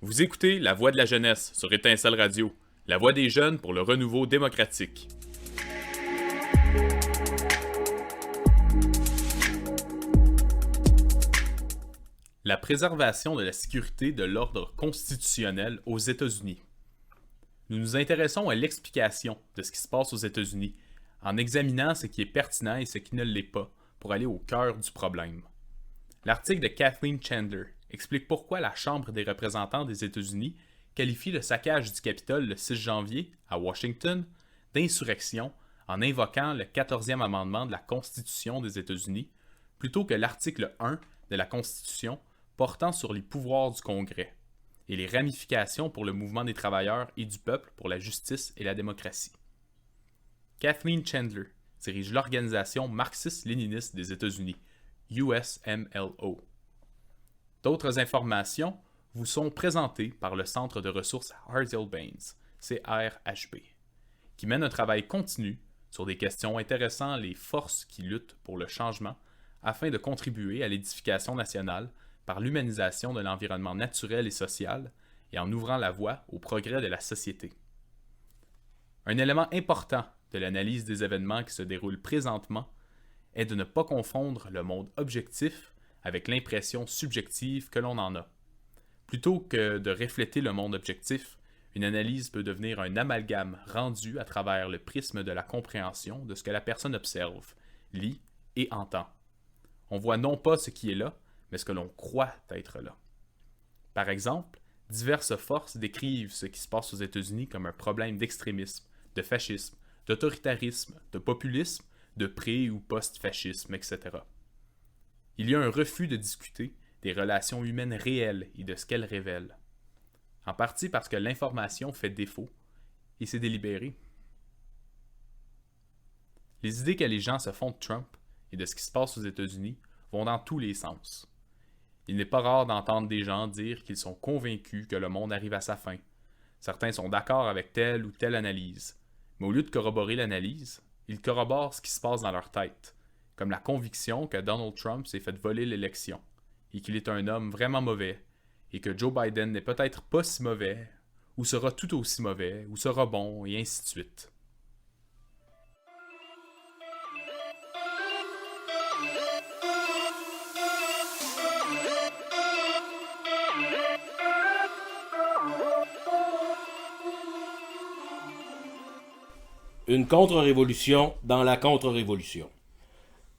Vous écoutez La Voix de la jeunesse sur Étincelle Radio, la voix des jeunes pour le renouveau démocratique. La préservation de la sécurité de l'ordre constitutionnel aux États-Unis. Nous nous intéressons à l'explication de ce qui se passe aux États-Unis, en examinant ce qui est pertinent et ce qui ne l'est pas, pour aller au cœur du problème. L'article de Kathleen Chandler explique pourquoi la Chambre des représentants des États-Unis qualifie le saccage du Capitole le 6 janvier, à Washington, d'insurrection en invoquant le 14e amendement de la Constitution des États-Unis, plutôt que l'article 1 de la Constitution portant sur les pouvoirs du Congrès et les ramifications pour le mouvement des travailleurs et du peuple pour la justice et la démocratie. Kathleen Chandler dirige l'organisation marxiste-léniniste des États-Unis, USMLO. D'autres informations vous sont présentées par le Centre de ressources Hartsfield-Baines, CRHB, qui mène un travail continu sur des questions intéressant les forces qui luttent pour le changement afin de contribuer à l'édification nationale par l'humanisation de l'environnement naturel et social et en ouvrant la voie au progrès de la société. Un élément important de l'analyse des événements qui se déroulent présentement est de ne pas confondre le monde objectif avec l'impression subjective que l'on en a. Plutôt que de refléter le monde objectif, une analyse peut devenir un amalgame rendu à travers le prisme de la compréhension de ce que la personne observe, lit et entend. On voit non pas ce qui est là, mais ce que l'on croit être là. Par exemple, diverses forces décrivent ce qui se passe aux États-Unis comme un problème d'extrémisme, de fascisme, d'autoritarisme, de populisme, de pré- ou post-fascisme, etc. Il y a un refus de discuter des relations humaines réelles et de ce qu'elles révèlent. En partie parce que l'information fait défaut, et c'est délibéré. Les idées que les gens se font de Trump et de ce qui se passe aux États-Unis vont dans tous les sens. Il n'est pas rare d'entendre des gens dire qu'ils sont convaincus que le monde arrive à sa fin. Certains sont d'accord avec telle ou telle analyse, mais au lieu de corroborer l'analyse, ils corroborent ce qui se passe dans leur tête, comme la conviction que Donald Trump s'est fait voler l'élection, et qu'il est un homme vraiment mauvais, et que Joe Biden n'est peut-être pas si mauvais, ou sera tout aussi mauvais, ou sera bon, et ainsi de suite. Une contre-révolution dans la contre-révolution.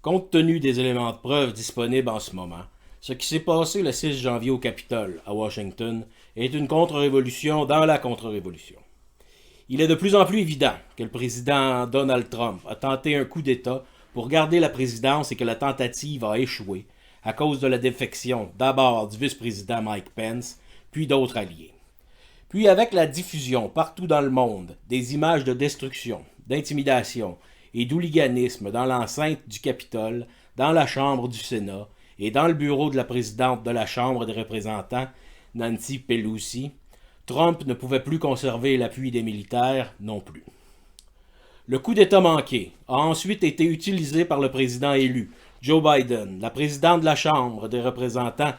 Compte tenu des éléments de preuve disponibles en ce moment, ce qui s'est passé le 6 janvier au Capitole, à Washington, est une contre-révolution dans la contre-révolution. Il est de plus en plus évident que le président Donald Trump a tenté un coup d'État pour garder la présidence et que la tentative a échoué à cause de la défection d'abord du vice-président Mike Pence, puis d'autres alliés. Puis avec la diffusion partout dans le monde des images de destruction, d'intimidation et d'hooliganisme dans l'enceinte du Capitole, dans la Chambre du Sénat et dans le bureau de la présidente de la Chambre des représentants, Nancy Pelosi, Trump ne pouvait plus conserver l'appui des militaires non plus. Le coup d'État manqué a ensuite été utilisé par le président élu, Joe Biden, la présidente de la Chambre des représentants,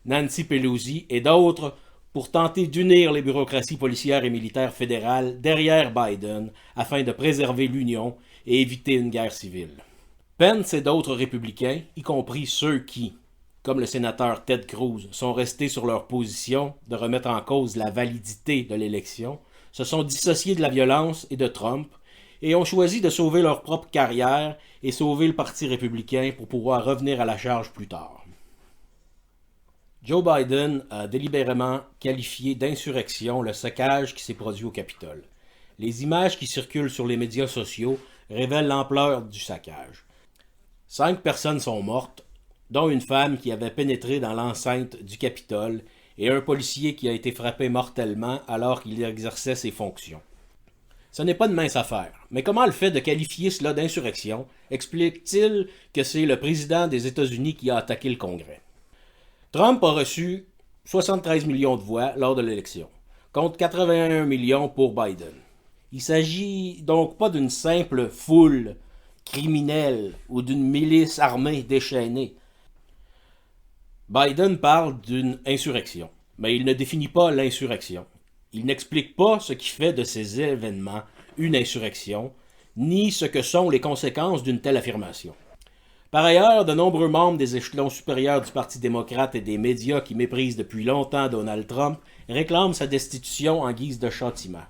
Nancy Pelosi, et d'autres pour tenter d'unir les bureaucraties policières et militaires fédérales derrière Biden afin de préserver l'Union et éviter une guerre civile. Pence et d'autres républicains, y compris ceux qui, comme le sénateur Ted Cruz, sont restés sur leur position de remettre en cause la validité de l'élection, se sont dissociés de la violence et de Trump et ont choisi de sauver leur propre carrière et sauver le Parti républicain pour pouvoir revenir à la charge plus tard. Joe Biden a délibérément qualifié d'insurrection le saccage qui s'est produit au Capitole. Les images qui circulent sur les médias sociaux révèlent l'ampleur du saccage. 5 personnes sont mortes, dont une femme qui avait pénétré dans l'enceinte du Capitole et un policier qui a été frappé mortellement alors qu'il exerçait ses fonctions. Ce n'est pas de mince affaire, mais comment le fait de qualifier cela d'insurrection explique-t-il que c'est le président des États-Unis qui a attaqué le Congrès? Trump a reçu 73 millions de voix lors de l'élection, contre 81 millions pour Biden. Il s'agit donc pas d'une simple foule criminelle ou d'une milice armée déchaînée. Biden parle d'une insurrection, mais il ne définit pas l'insurrection. Il n'explique pas ce qui fait de ces événements une insurrection, ni ce que sont les conséquences d'une telle affirmation. Par ailleurs, de nombreux membres des échelons supérieurs du Parti démocrate et des médias qui méprisent depuis longtemps Donald Trump réclament sa destitution en guise de châtiment.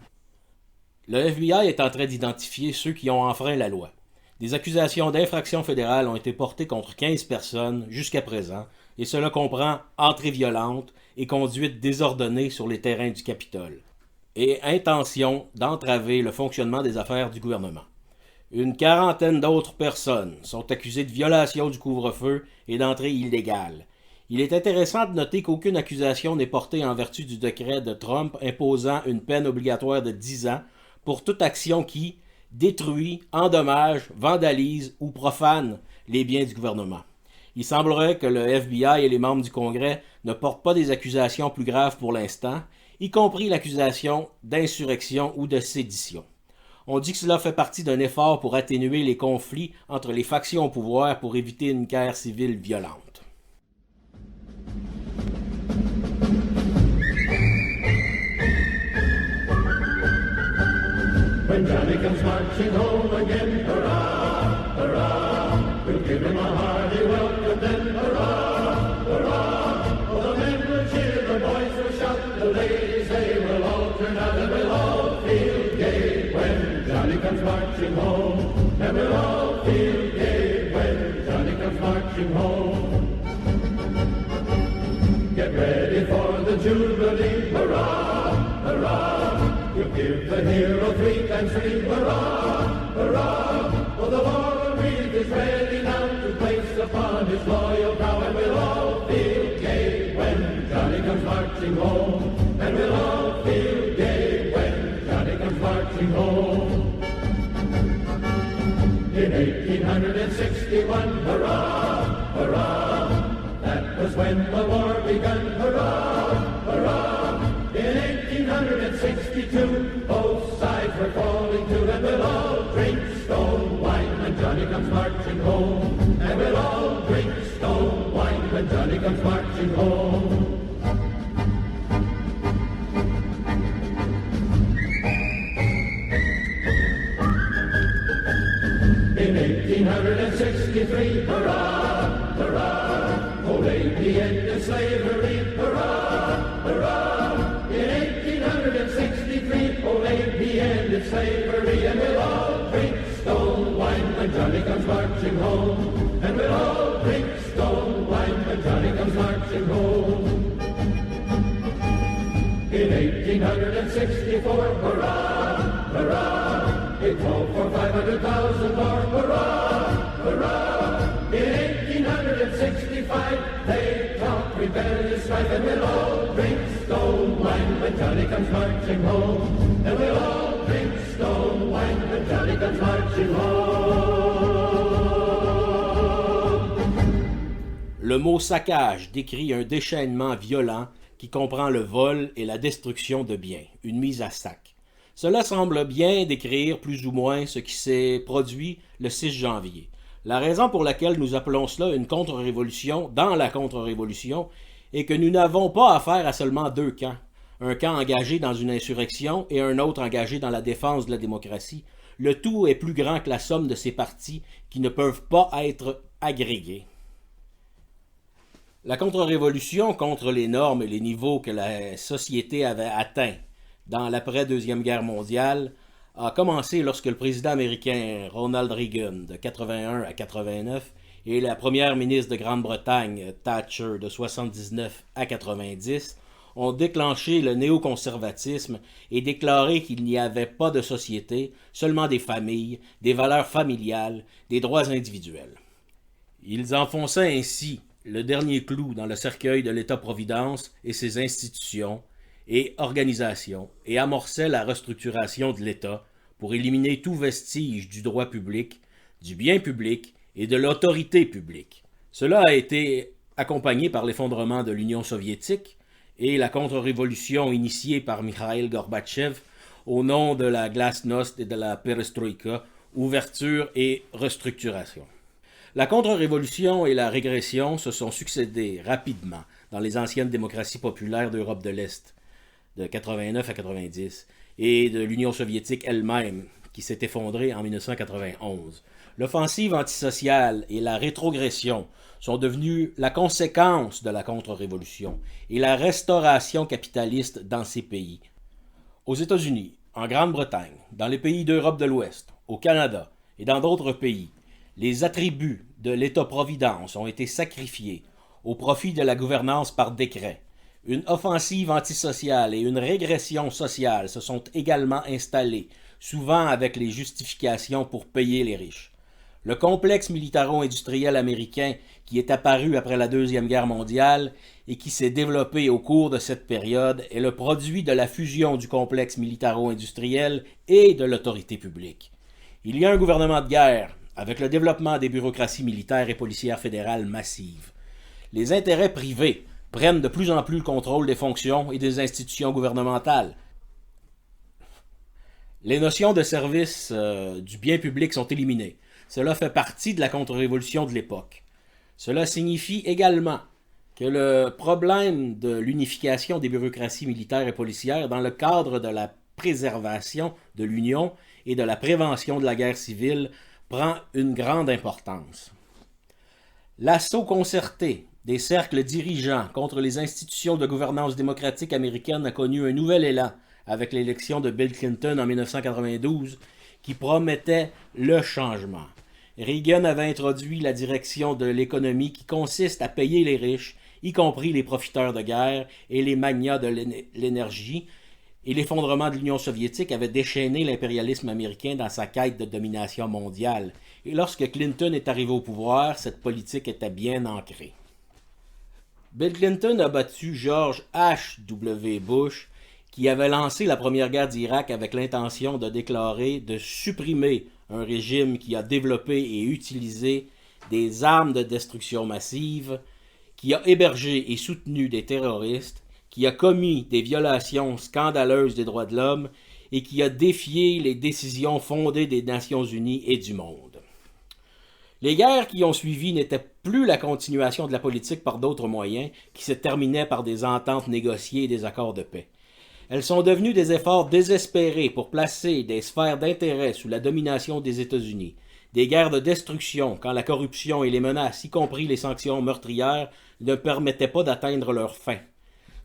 Le FBI est en train d'identifier ceux qui ont enfreint la loi. Des accusations d'infraction fédérale ont été portées contre 15 personnes jusqu'à présent, et cela comprend entrée violente et conduite désordonnée sur les terrains du Capitole, et intention d'entraver le fonctionnement des affaires du gouvernement. Une quarantaine d'autres personnes sont accusées de violation du couvre-feu et d'entrée illégale. Il est intéressant de noter qu'aucune accusation n'est portée en vertu du décret de Trump imposant une peine obligatoire de 10 ans pour toute action qui détruit, endommage, vandalise ou profane les biens du gouvernement. Il semblerait que le FBI et les membres du Congrès ne portent pas des accusations plus graves pour l'instant, y compris l'accusation d'insurrection ou de sédition. On dit que cela fait partie d'un effort pour atténuer les conflits entre les factions au pouvoir pour éviter une guerre civile violente. When Johnny comes marching home again, hurrah, hurrah, we'll give him a hearty welcome then, hurrah, hurrah. Oh, the men will cheer, the boys will shout, the ladies they will all turn out, and we'll all feel gay when Johnny comes marching home. And we'll all feel gay when Johnny comes marching home. Get ready for the Jubilee, hurrah, hurrah. We'll give the hero 3 times 3, hurrah, hurrah. Oh, the laurel wreath is ready now to place upon his loyal brow, and we'll all feel gay when Johnny comes marching home. And we'll all feel gay when Johnny comes marching home. In 1861, hurrah, hurrah, that was when the war begun, hurrah, hurrah. In 1862, both sides were falling to, and we'll all drink stone wine when Johnny comes marching home. And we'll all drink stone wine when Johnny comes marching home. In 1863, hurrah, hurrah, old Abe ended slavery, hurrah, hurrah. In 1863, old Abe ended slavery, and we'll all drink stone wine when Johnny comes marching home. And we'll all drink stone wine when Johnny comes marching home. In 1864, hurrah, hurrah, it called for 500,000 more, hurrah, hurrah. In 1865, they talked rebellious strife, and we'll all drink stone wine when Johnny comes marching home. And we'll all drink stone wine when Johnny comes marching home. Le mot saccage décrit un déchaînement violent qui comprend le vol et la destruction de biens, une mise à sac. Cela semble bien décrire plus ou moins ce qui s'est produit le 6 janvier. La raison pour laquelle nous appelons cela une contre-révolution dans la contre-révolution est que nous n'avons pas affaire à seulement 2 camps. Un camp engagé dans une insurrection et un autre engagé dans la défense de la démocratie. Le tout est plus grand que la somme de ces partis qui ne peuvent pas être agrégés. La contre-révolution contre les normes et les niveaux que la société avait atteints dans l'après-Deuxième Guerre mondiale a commencé lorsque le président américain Ronald Reagan, de 81 à 89, et la première ministre de Grande-Bretagne, Thatcher, de 79 à 90, ont déclenché le néoconservatisme et déclaré qu'il n'y avait pas de société, seulement des familles, des valeurs familiales, des droits individuels. Ils enfonçaient ainsi le dernier clou dans le cercueil de l'État-providence et ses institutions et organisations, et amorçaient la restructuration de l'État pour éliminer tout vestige du droit public, du bien public et de l'autorité publique. Cela a été accompagné par l'effondrement de l'Union soviétique et la contre-révolution initiée par Mikhaïl Gorbatchev au nom de la glasnost et de la perestroïka, ouverture et restructuration. La contre-révolution et la régression se sont succédé rapidement dans les anciennes démocraties populaires d'Europe de l'Est, de 89 à 90, et de l'Union soviétique elle-même, qui s'est effondrée en 1991. L'offensive antisociale et la rétrogression sont devenues la conséquence de la contre-révolution et la restauration capitaliste dans ces pays. Aux États-Unis, en Grande-Bretagne, dans les pays d'Europe de l'Ouest, au Canada et dans d'autres pays, les attributs de l'État-providence ont été sacrifiés au profit de la gouvernance par décret. Une offensive antisociale et une régression sociale se sont également installées, souvent avec les justifications pour payer les riches. Le complexe militaro-industriel américain qui est apparu après la Deuxième Guerre mondiale et qui s'est développé au cours de cette période est le produit de la fusion du complexe militaro-industriel et de l'autorité publique. Il y a un gouvernement de guerre avec le développement des bureaucraties militaires et policières fédérales massives. Les intérêts privés prennent de plus en plus le contrôle des fonctions et des institutions gouvernementales. Les notions de service du bien public sont éliminées. Cela fait partie de la contre-révolution de l'époque. Cela signifie également que le problème de l'unification des bureaucraties militaires et policières dans le cadre de la préservation de l'Union et de la prévention de la guerre civile prend une grande importance. L'assaut concerté des cercles dirigeants contre les institutions de gouvernance démocratique américaine a connu un nouvel élan avec l'élection de Bill Clinton en 1992 qui promettait le changement. Reagan avait introduit la direction de l'économie qui consiste à payer les riches, y compris les profiteurs de guerre et les magnats de l'énergie, et l'effondrement de l'Union soviétique avait déchaîné l'impérialisme américain dans sa quête de domination mondiale. Et lorsque Clinton est arrivé au pouvoir, cette politique était bien ancrée. Bill Clinton a battu George H.W. Bush, qui avait lancé la première guerre d'Irak avec l'intention de supprimer un régime qui a développé et utilisé des armes de destruction massive, qui a hébergé et soutenu des terroristes, qui a commis des violations scandaleuses des droits de l'homme et qui a défié les décisions fondées des Nations Unies et du monde. Les guerres qui ont suivi n'étaient plus la continuation de la politique par d'autres moyens, qui se terminaient par des ententes négociées et des accords de paix. Elles sont devenues des efforts désespérés pour placer des sphères d'intérêt sous la domination des États-Unis, des guerres de destruction quand la corruption et les menaces, y compris les sanctions meurtrières, ne permettaient pas d'atteindre leur fin.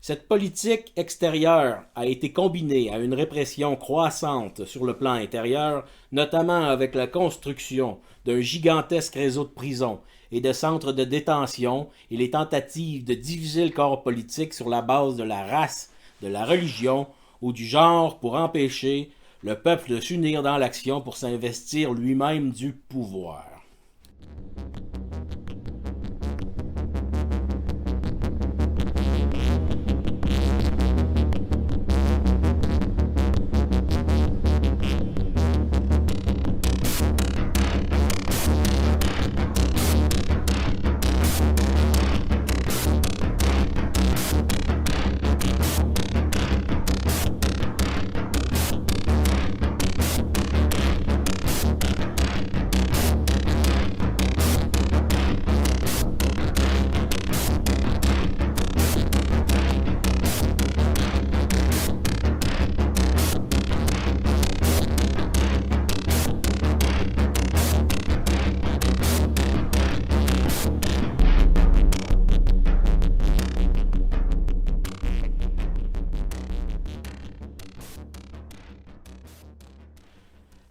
Cette politique extérieure a été combinée à une répression croissante sur le plan intérieur, notamment avec la construction d'un gigantesque réseau de prisons et de centres de détention et les tentatives de diviser le corps politique sur la base de la race, de la religion ou du genre pour empêcher le peuple de s'unir dans l'action pour s'investir lui-même du pouvoir.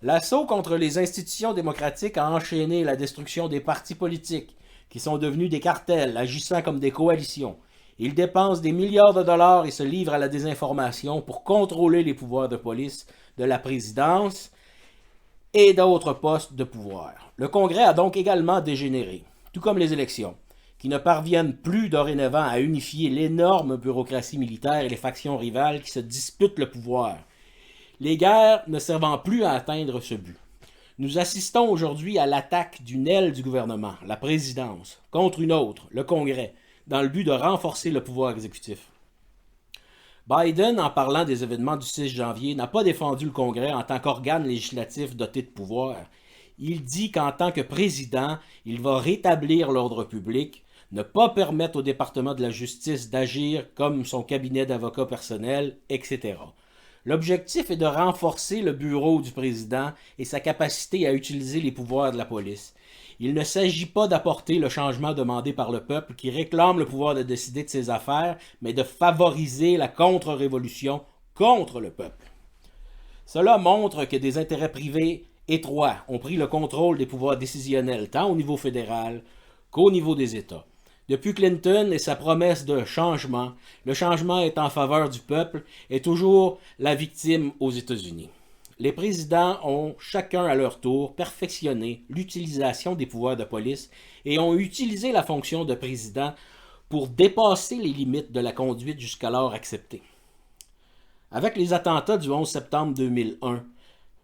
L'assaut contre les institutions démocratiques a enchaîné la destruction des partis politiques, qui sont devenus des cartels agissant comme des coalitions. Ils dépensent des milliards de dollars et se livrent à la désinformation pour contrôler les pouvoirs de police de la présidence et d'autres postes de pouvoir. Le Congrès a donc également dégénéré, tout comme les élections, qui ne parviennent plus dorénavant à unifier l'énorme bureaucratie militaire et les factions rivales qui se disputent le pouvoir. Les guerres ne servant plus à atteindre ce but. Nous assistons aujourd'hui à l'attaque d'une aile du gouvernement, la présidence, contre une autre, le Congrès, dans le but de renforcer le pouvoir exécutif. Biden, en parlant des événements du 6 janvier, n'a pas défendu le Congrès en tant qu'organe législatif doté de pouvoir. Il dit qu'en tant que président, il va rétablir l'ordre public, ne pas permettre au département de la justice d'agir comme son cabinet d'avocats personnel, etc. L'objectif est de renforcer le bureau du président et sa capacité à utiliser les pouvoirs de la police. Il ne s'agit pas d'apporter le changement demandé par le peuple qui réclame le pouvoir de décider de ses affaires, mais de favoriser la contre-révolution contre le peuple. Cela montre que des intérêts privés étroits ont pris le contrôle des pouvoirs décisionnels tant au niveau fédéral qu'au niveau des États. Depuis Clinton et sa promesse de changement, le changement est en faveur du peuple, est toujours la victime aux États-Unis. Les présidents ont chacun à leur tour perfectionné l'utilisation des pouvoirs de police et ont utilisé la fonction de président pour dépasser les limites de la conduite jusqu'alors acceptée. Avec les attentats du 11 septembre 2001,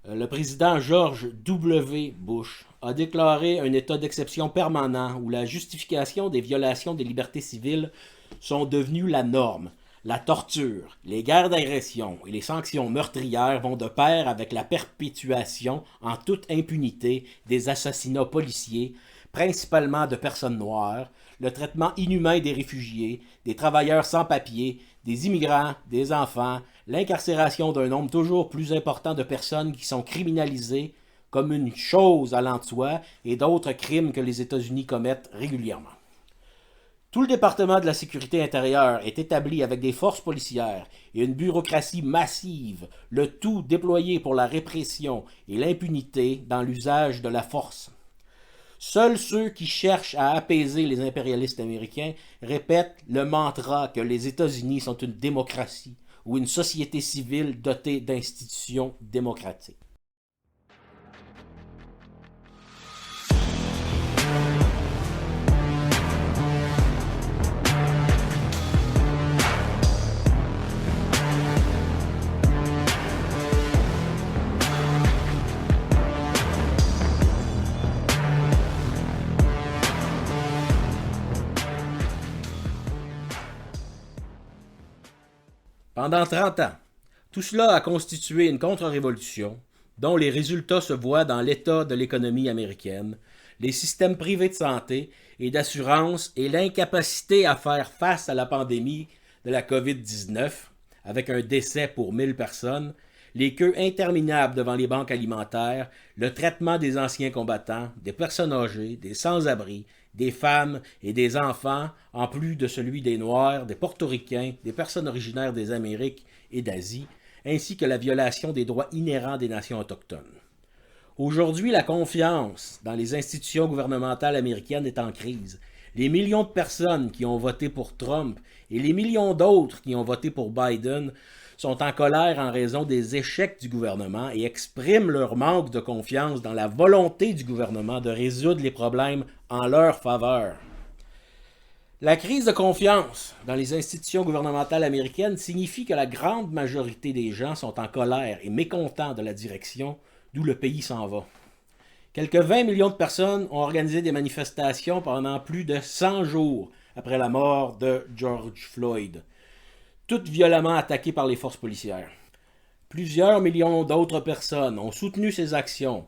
le président George W. Bush a déclaré un état d'exception permanent où la justification des violations des libertés civiles sont devenues la norme. La torture, les guerres d'agression et les sanctions meurtrières vont de pair avec la perpétuation en toute impunité des assassinats policiers, principalement de personnes noires, le traitement inhumain des réfugiés, des travailleurs sans papiers, des immigrants, des enfants, l'incarcération d'un nombre toujours plus important de personnes qui sont criminalisées comme une chose allant de soi et d'autres crimes que les États-Unis commettent régulièrement. Tout le département de la sécurité intérieure est établi avec des forces policières et une bureaucratie massive, le tout déployé pour la répression et l'impunité dans l'usage de la force. Seuls ceux qui cherchent à apaiser les impérialistes américains répètent le mantra que les États-Unis sont une démocratie ou une société civile dotée d'institutions démocratiques. Pendant 30 ans, tout cela a constitué une contre-révolution dont les résultats se voient dans l'état de l'économie américaine, les systèmes privés de santé et d'assurance et l'incapacité à faire face à la pandémie de la COVID-19, avec un décès pour 1000 personnes, les queues interminables devant les banques alimentaires, le traitement des anciens combattants, des personnes âgées, des sans-abri, des femmes et des enfants, en plus de celui des Noirs, des Portoricains, des personnes originaires des Amériques et d'Asie, ainsi que la violation des droits inhérents des nations autochtones. Aujourd'hui, la confiance dans les institutions gouvernementales américaines est en crise. Les millions de personnes qui ont voté pour Trump et les millions d'autres qui ont voté pour Biden sont en colère en raison des échecs du gouvernement et expriment leur manque de confiance dans la volonté du gouvernement de résoudre les problèmes en leur faveur. La crise de confiance dans les institutions gouvernementales américaines signifie que la grande majorité des gens sont en colère et mécontents de la direction d'où le pays s'en va. Quelques 20 millions de personnes ont organisé des manifestations pendant plus de 100 jours après la mort de George Floyd, toutes violemment attaquées par les forces policières. Plusieurs millions d'autres personnes ont soutenu ces actions,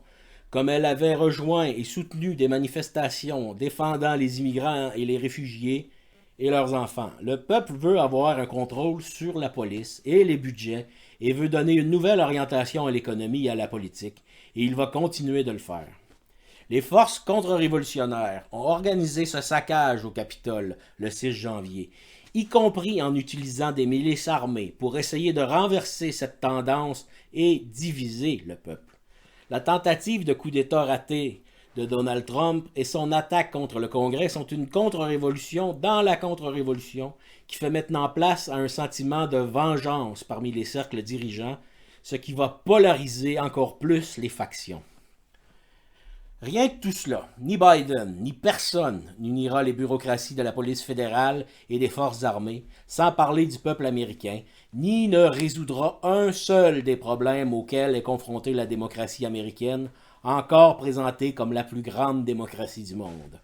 comme elles avaient rejoint et soutenu des manifestations défendant les immigrants et les réfugiés et leurs enfants. Le peuple veut avoir un contrôle sur la police et les budgets et veut donner une nouvelle orientation à l'économie et à la politique, et il va continuer de le faire. Les forces contre-révolutionnaires ont organisé ce saccage au Capitole le 6 janvier, y compris en utilisant des milices armées pour essayer de renverser cette tendance et diviser le peuple. La tentative de coup d'État raté de Donald Trump et son attaque contre le Congrès sont une contre-révolution dans la contre-révolution qui fait maintenant place à un sentiment de vengeance parmi les cercles dirigeants, ce qui va polariser encore plus les factions. Rien que tout cela, ni Biden, ni personne n'unira les bureaucraties de la police fédérale et des forces armées, sans parler du peuple américain, ni ne résoudra un seul des problèmes auxquels est confrontée la démocratie américaine, encore présentée comme la plus grande démocratie du monde.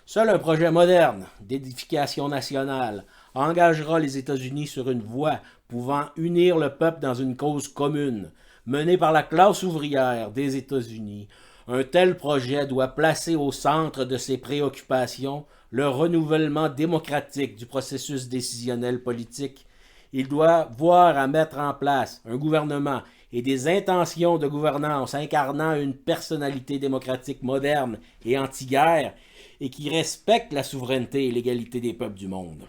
Seul un projet moderne d'édification nationale engagera les États-Unis sur une voie pouvant unir le peuple dans une cause commune, menée par la classe ouvrière des États-Unis. Un tel projet doit placer au centre de ses préoccupations le renouvellement démocratique du processus décisionnel politique. Il doit voir à mettre en place un gouvernement et des intentions de gouvernance incarnant une personnalité démocratique moderne et anti-guerre et qui respecte la souveraineté et l'égalité des peuples du monde.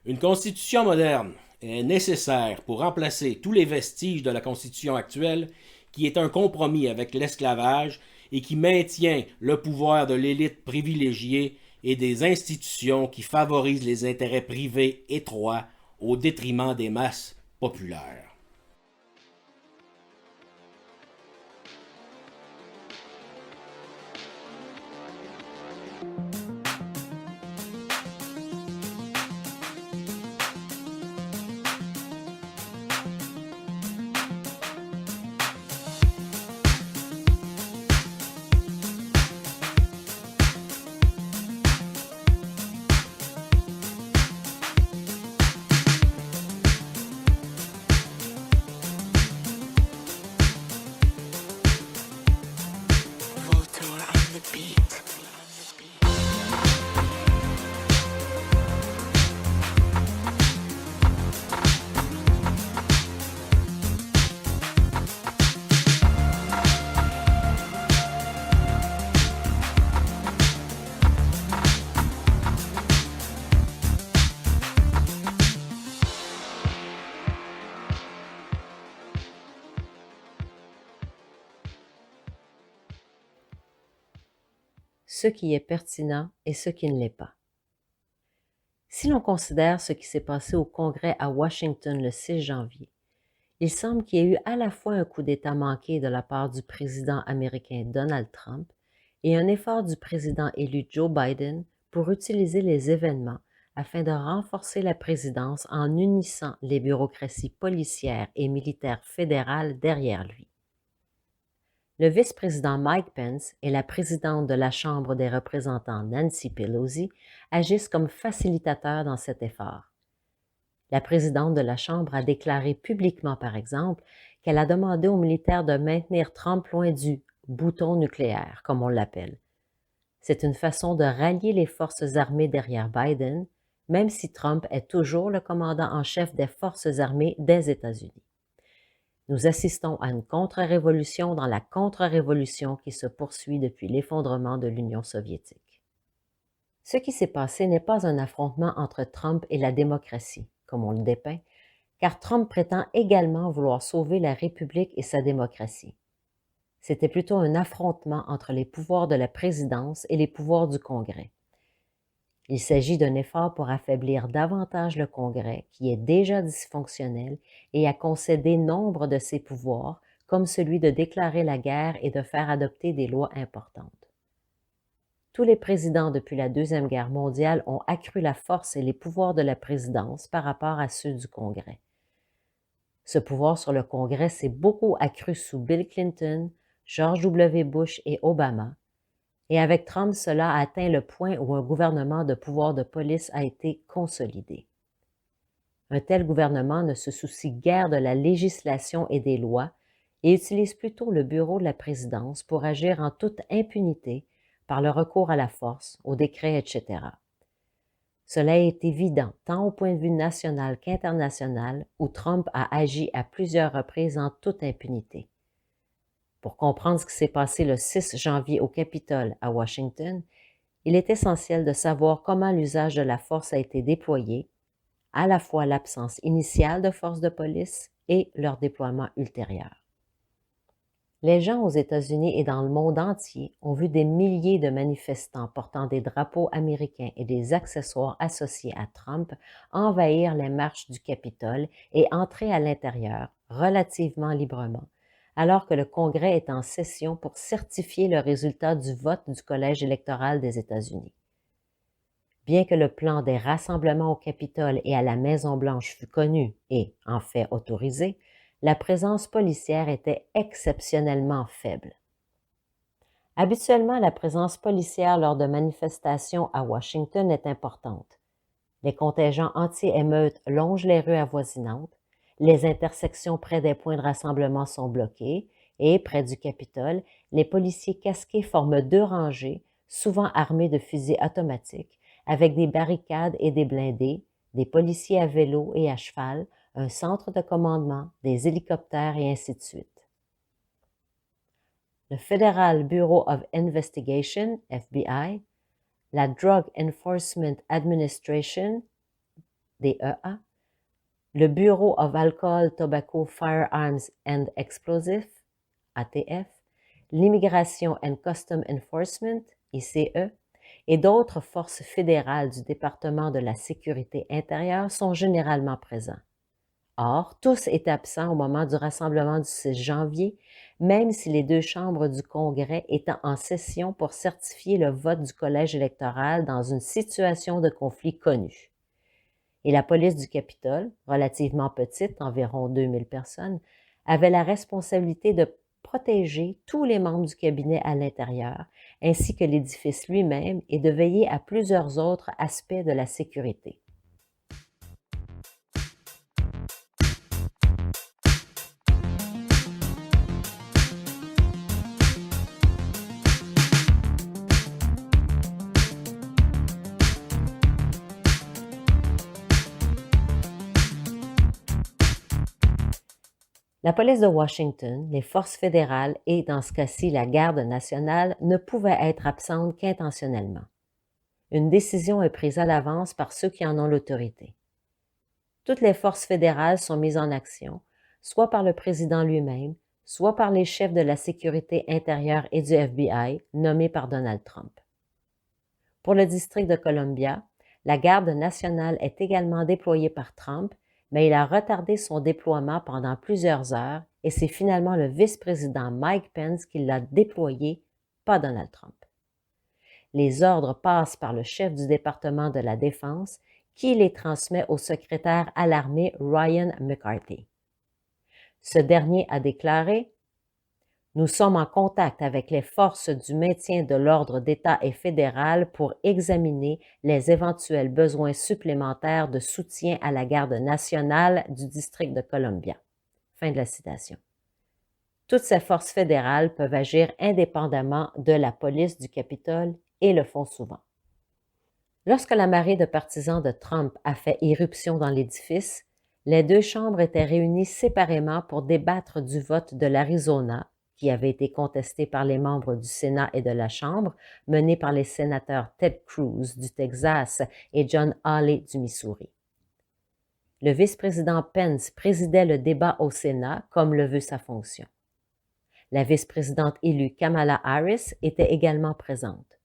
Une constitution moderne est nécessaire pour remplacer tous les vestiges de la constitution actuelle qui est un compromis avec l'esclavage et qui maintient le pouvoir de l'élite privilégiée et des institutions qui favorisent les intérêts privés étroits au détriment des masses populaires. Ce qui est pertinent et ce qui ne l'est pas. Si l'on considère ce qui s'est passé au Congrès à Washington le 6 janvier, il semble qu'il y ait eu à la fois un coup d'État manqué de la part du président américain Donald Trump et un effort du président élu Joe Biden pour utiliser les événements afin de renforcer la présidence en unissant les bureaucraties policières et militaires fédérales derrière lui. Le vice-président Mike Pence et la présidente de la Chambre des représentants Nancy Pelosi agissent comme facilitateurs dans cet effort. La présidente de la Chambre a déclaré publiquement, par exemple, qu'elle a demandé aux militaires de maintenir Trump loin du « bouton nucléaire », comme on l'appelle. C'est une façon de rallier les forces armées derrière Biden, même si Trump est toujours le commandant en chef des forces armées des États-Unis. Nous assistons à une contre-révolution dans la contre-révolution qui se poursuit depuis l'effondrement de l'Union soviétique. Ce qui s'est passé n'est pas un affrontement entre Trump et la démocratie, comme on le dépeint, car Trump prétend également vouloir sauver la République et sa démocratie. C'était plutôt un affrontement entre les pouvoirs de la présidence et les pouvoirs du Congrès. Il s'agit d'un effort pour affaiblir davantage le Congrès, qui est déjà dysfonctionnel, et à concéder nombre de ses pouvoirs, comme celui de déclarer la guerre et de faire adopter des lois importantes. Tous les présidents depuis la Deuxième Guerre mondiale ont accru la force et les pouvoirs de la présidence par rapport à ceux du Congrès. Ce pouvoir sur le Congrès s'est beaucoup accru sous Bill Clinton, George W. Bush et Obama, et avec Trump, cela a atteint le point où un gouvernement de pouvoir de police a été consolidé. Un tel gouvernement ne se soucie guère de la législation et des lois et utilise plutôt le bureau de la présidence pour agir en toute impunité par le recours à la force, aux décrets, etc. Cela est évident tant au point de vue national qu'international où Trump a agi à plusieurs reprises en toute impunité. Pour comprendre ce qui s'est passé le 6 janvier au Capitole à Washington, il est essentiel de savoir comment l'usage de la force a été déployé, à la fois l'absence initiale de forces de police et leur déploiement ultérieur. Les gens aux États-Unis et dans le monde entier ont vu des milliers de manifestants portant des drapeaux américains et des accessoires associés à Trump envahir les marches du Capitole et entrer à l'intérieur relativement librement, alors que le Congrès est en session pour certifier le résultat du vote du Collège électoral des États-Unis. Bien que le plan des rassemblements au Capitole et à la Maison-Blanche fût connu et, en fait, autorisé, la présence policière était exceptionnellement faible. Habituellement, la présence policière lors de manifestations à Washington est importante. Les contingents anti-émeutes longent les rues avoisinantes, les intersections près des points de rassemblement sont bloquées et, près du Capitole, les policiers casqués forment deux rangées, souvent armés de fusils automatiques, avec des barricades et des blindés, des policiers à vélo et à cheval, un centre de commandement, des hélicoptères et ainsi de suite. Le Federal Bureau of Investigation, FBI, la Drug Enforcement Administration, DEA, le Bureau of Alcohol, Tobacco, Firearms and Explosives, ATF, l'Immigration and Custom Enforcement, ICE, et d'autres forces fédérales du département de la sécurité intérieure sont généralement présents. Or, tous étaient absents au moment du rassemblement du 6 janvier, même si les deux chambres du Congrès étaient en session pour certifier le vote du collège électoral dans une situation de conflit connue. Et la police du Capitole, relativement petite, environ 2000 personnes, avait la responsabilité de protéger tous les membres du cabinet à l'intérieur, ainsi que l'édifice lui-même, et de veiller à plusieurs autres aspects de la sécurité. La police de Washington, les forces fédérales et, dans ce cas-ci, la garde nationale ne pouvaient être absentes qu'intentionnellement. Une décision est prise à l'avance par ceux qui en ont l'autorité. Toutes les forces fédérales sont mises en action, soit par le président lui-même, soit par les chefs de la sécurité intérieure et du FBI, nommés par Donald Trump. Pour le district de Columbia, la garde nationale est également déployée par Trump, mais il a retardé son déploiement pendant plusieurs heures et c'est finalement le vice-président Mike Pence qui l'a déployé, pas Donald Trump. Les ordres passent par le chef du département de la Défense qui les transmet au secrétaire à l'armée Ryan McCarthy. Ce dernier a déclaré « Nous sommes en contact avec les forces du maintien de l'ordre d'État et fédéral pour examiner les éventuels besoins supplémentaires de soutien à la garde nationale du district de Columbia. » Fin de la citation. Toutes ces forces fédérales peuvent agir indépendamment de la police du Capitole et le font souvent. Lorsque la marée de partisans de Trump a fait irruption dans l'édifice, les deux chambres étaient réunies séparément pour débattre du vote de l'Arizona, qui avait été contesté par les membres du Sénat et de la Chambre, mené par les sénateurs Ted Cruz du Texas et John Hawley du Missouri. Le vice-président Pence présidait le débat au Sénat, comme le veut sa fonction. La vice-présidente élue Kamala Harris était également présente.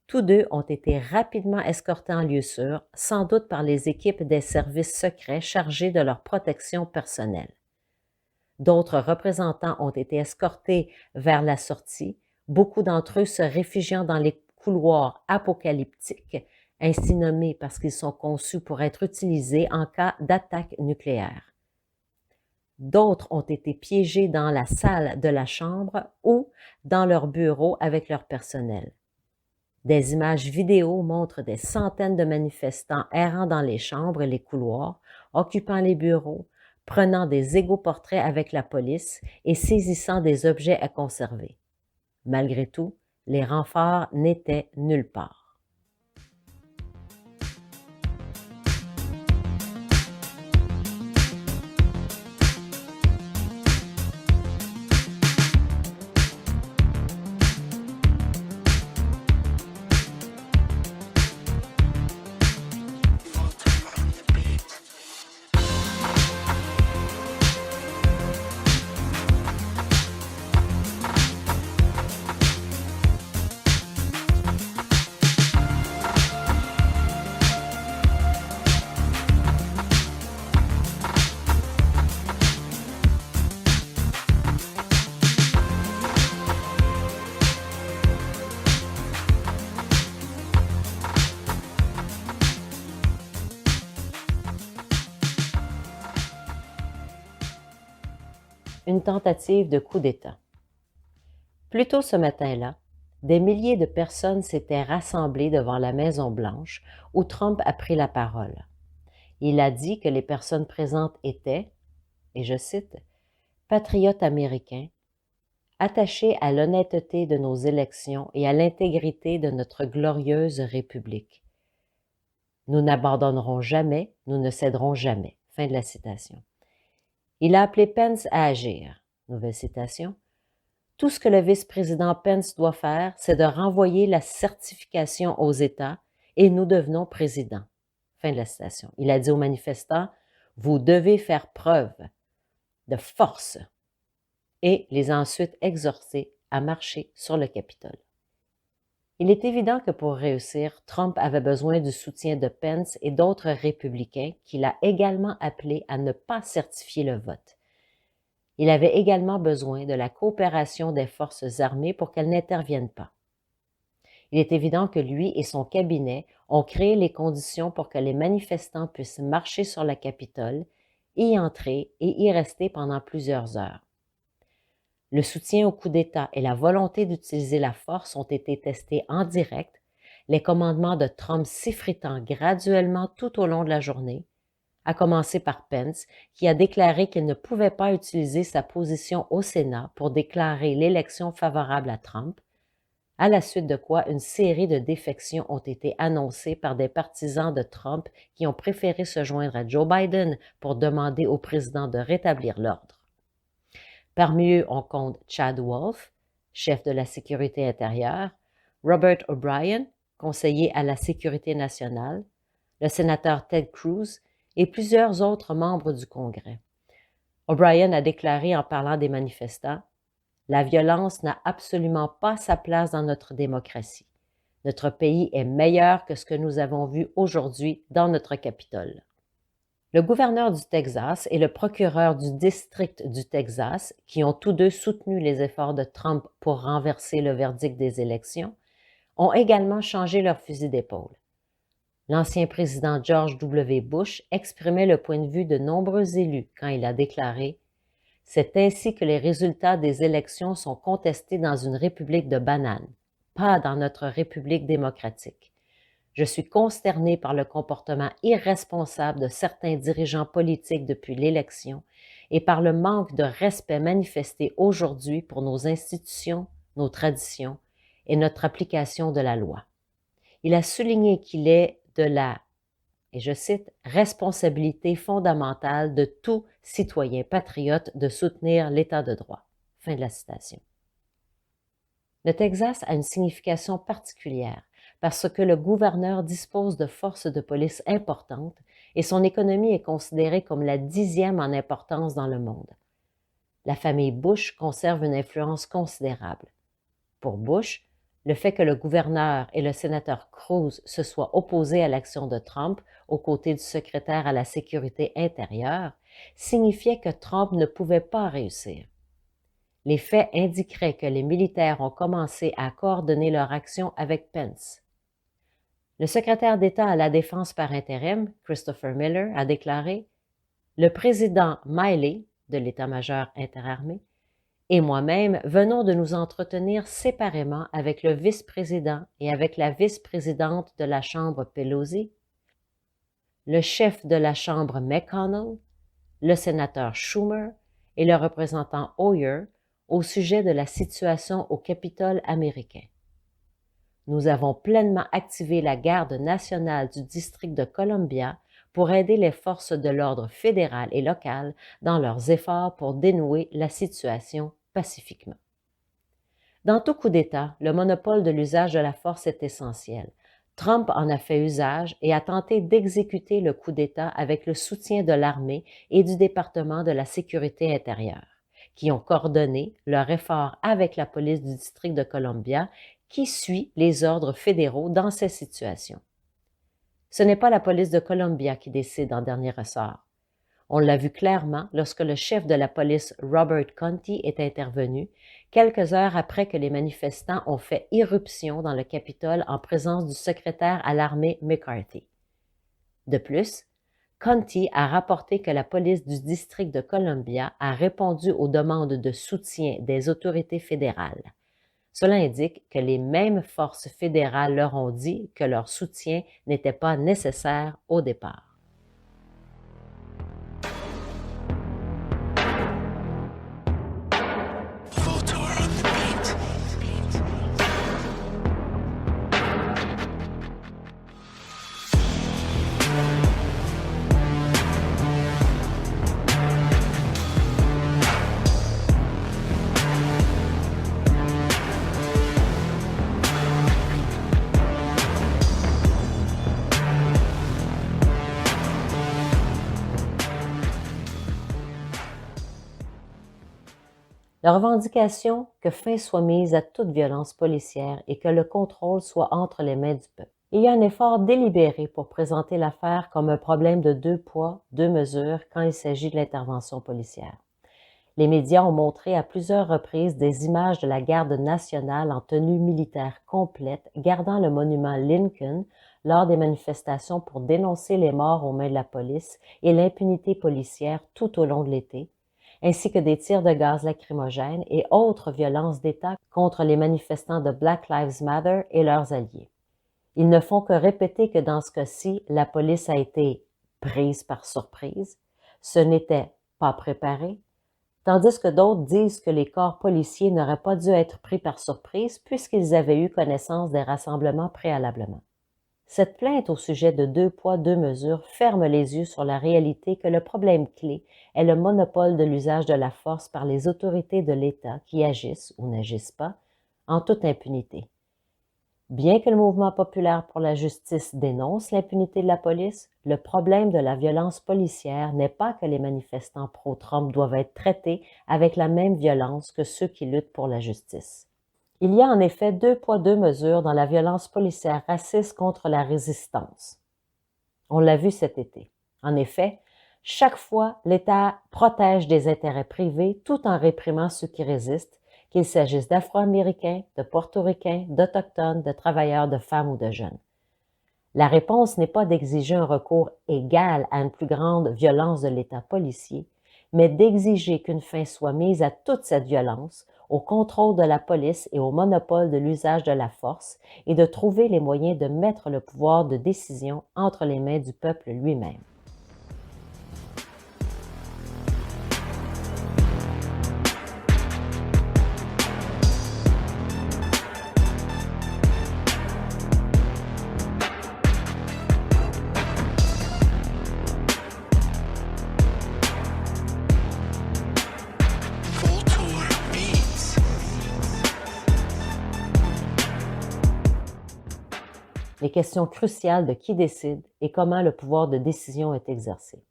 Tous deux ont été rapidement escortés en lieu sûr, sans doute par les équipes des services secrets chargés de leur protection personnelle. D'autres représentants ont été escortés vers la sortie, beaucoup d'entre eux se réfugiant dans les couloirs apocalyptiques, ainsi nommés parce qu'ils sont conçus pour être utilisés en cas d'attaque nucléaire. D'autres ont été piégés dans la salle de la chambre ou dans leur bureau avec leur personnel. Des images vidéo montrent des centaines de manifestants errant dans les chambres et les couloirs, occupant les bureaux, prenant des égaux portraits avec la police et saisissant des objets à conserver. Malgré tout, les renforts n'étaient nulle part. Une tentative de coup d'État. Plus tôt ce matin-là, des milliers de personnes s'étaient rassemblées devant la Maison-Blanche où Trump a pris la parole. Il a dit que les personnes présentes étaient, et je cite, « patriotes américains, attachés à l'honnêteté de nos élections et à l'intégrité de notre glorieuse République, Nous n'abandonnerons jamais, nous ne céderons jamais. Fin de la citation. Il a appelé Pence à agir. Nouvelle citation. Tout ce que le vice-président Pence doit faire, c'est de renvoyer la certification aux États et nous devenons président. Fin de la citation. Il a dit aux manifestants, vous devez faire preuve de force et les a ensuite exhortés à marcher sur le Capitole. Il est évident que pour réussir, Trump avait besoin du soutien de Pence et d'autres républicains qu'il a également appelés à ne pas certifier le vote. Il avait également besoin de la coopération des forces armées pour qu'elles n'interviennent pas. Il est évident que lui et son cabinet ont créé les conditions pour que les manifestants puissent marcher sur le Capitole, y entrer et y rester pendant plusieurs heures. Le soutien au coup d'État et la volonté d'utiliser la force ont été testés en direct, les commandements de Trump s'effritant graduellement tout au long de la journée, à commencer par Pence, qui a déclaré qu'il ne pouvait pas utiliser sa position au Sénat pour déclarer l'élection favorable à Trump, à la suite de quoi une série de défections ont été annoncées par des partisans de Trump qui ont préféré se joindre à Joe Biden pour demander au président de rétablir l'ordre. Parmi eux, on compte Chad Wolf, chef de la sécurité intérieure, Robert O'Brien, conseiller à la sécurité nationale, le sénateur Ted Cruz et plusieurs autres membres du Congrès. O'Brien a déclaré en parlant des manifestants « La violence n'a absolument pas sa place dans notre démocratie. Notre pays est meilleur que ce que nous avons vu aujourd'hui dans notre Capitole. » Le gouverneur du Texas et le procureur du district du Texas, qui ont tous deux soutenu les efforts de Trump pour renverser le verdict des élections, ont également changé leur fusil d'épaule. L'ancien président George W. Bush exprimait le point de vue de nombreux élus quand il a déclaré « C'est ainsi que les résultats des élections sont contestés dans une république de bananes, pas dans notre république démocratique. Je suis consterné par le comportement irresponsable de certains dirigeants politiques depuis l'élection et par le manque de respect manifesté aujourd'hui pour nos institutions, nos traditions et notre application de la loi. » Il a souligné qu'il est de la, et je cite, « responsabilité fondamentale de tout citoyen patriote de soutenir l'État de droit. » Fin de la citation. Le Texas a une signification particulière parce que le gouverneur dispose de forces de police importantes et son économie est considérée comme la 10e en importance dans le monde. La famille Bush conserve une influence considérable. Pour Bush, le fait que le gouverneur et le sénateur Cruz se soient opposés à l'action de Trump aux côtés du secrétaire à la sécurité intérieure signifiait que Trump ne pouvait pas réussir. Les faits indiqueraient que les militaires ont commencé à coordonner leur action avec Pence. Le secrétaire d'État à la Défense par intérim, Christopher Miller, a déclaré « Le président Miley, de l'État-major interarmé, et moi-même venons de nous entretenir séparément avec le vice-président et avec la vice-présidente de la Chambre Pelosi, le chef de la Chambre McConnell, le sénateur Schumer et le représentant Hoyer au sujet de la situation au Capitole américain. Nous avons pleinement activé la garde nationale du district de Columbia pour aider les forces de l'ordre fédéral et local dans leurs efforts pour dénouer la situation pacifiquement. Dans tout coup d'État, le monopole de l'usage de la force est essentiel. Trump en a fait usage et a tenté d'exécuter le coup d'État avec le soutien de l'armée et du département de la sécurité intérieure, qui ont coordonné leur effort avec la police du district de Columbia qui suit les ordres fédéraux dans ces situations. Ce n'est pas la police de Columbia qui décide en dernier ressort. On l'a vu clairement lorsque le chef de la police Robert Conti est intervenu, quelques heures après que les manifestants ont fait irruption dans le Capitole en présence du secrétaire à l'armée McCarthy. De plus, Conti a rapporté que la police du district de Columbia a répondu aux demandes de soutien des autorités fédérales. Cela indique que les mêmes forces fédérales leur ont dit que leur soutien n'était pas nécessaire au départ. La revendication que fin soit mise à toute violence policière et que le contrôle soit entre les mains du peuple. Il y a un effort délibéré pour présenter l'affaire comme un problème de 2 poids, 2 mesures quand il s'agit de l'intervention policière. Les médias ont montré à plusieurs reprises des images de la garde nationale en tenue militaire complète gardant le monument Lincoln lors des manifestations pour dénoncer les morts aux mains de la police et l'impunité policière tout au long de l'été, ainsi que des tirs de gaz lacrymogène et autres violences d'État contre les manifestants de Black Lives Matter et leurs alliés. Ils ne font que répéter que dans ce cas-ci, la police a été prise par surprise, ce n'était pas préparé, tandis que d'autres disent que les corps policiers n'auraient pas dû être pris par surprise puisqu'ils avaient eu connaissance des rassemblements préalablement. Cette plainte au sujet de 2 poids, 2 mesures ferme les yeux sur la réalité que le problème clé est le monopole de l'usage de la force par les autorités de l'État qui agissent ou n'agissent pas en toute impunité. Bien que le mouvement populaire pour la justice dénonce l'impunité de la police, le problème de la violence policière n'est pas que les manifestants pro-Trump doivent être traités avec la même violence que ceux qui luttent pour la justice. Il y a en effet 2 poids, 2 mesures dans la violence policière raciste contre la résistance. On l'a vu cet été. En effet, chaque fois, l'État protège des intérêts privés tout en réprimant ceux qui résistent, qu'il s'agisse d'Afro-Américains, de Portoricains, d'Autochtones, de travailleurs, de femmes ou de jeunes. La réponse n'est pas d'exiger un recours égal à une plus grande violence de l'État policier, mais d'exiger qu'une fin soit mise à toute cette violence, au contrôle de la police et au monopole de l'usage de la force, et de trouver les moyens de mettre le pouvoir de décision entre les mains du peuple lui-même. Les questions cruciales de qui décide et comment le pouvoir de décision est exercé.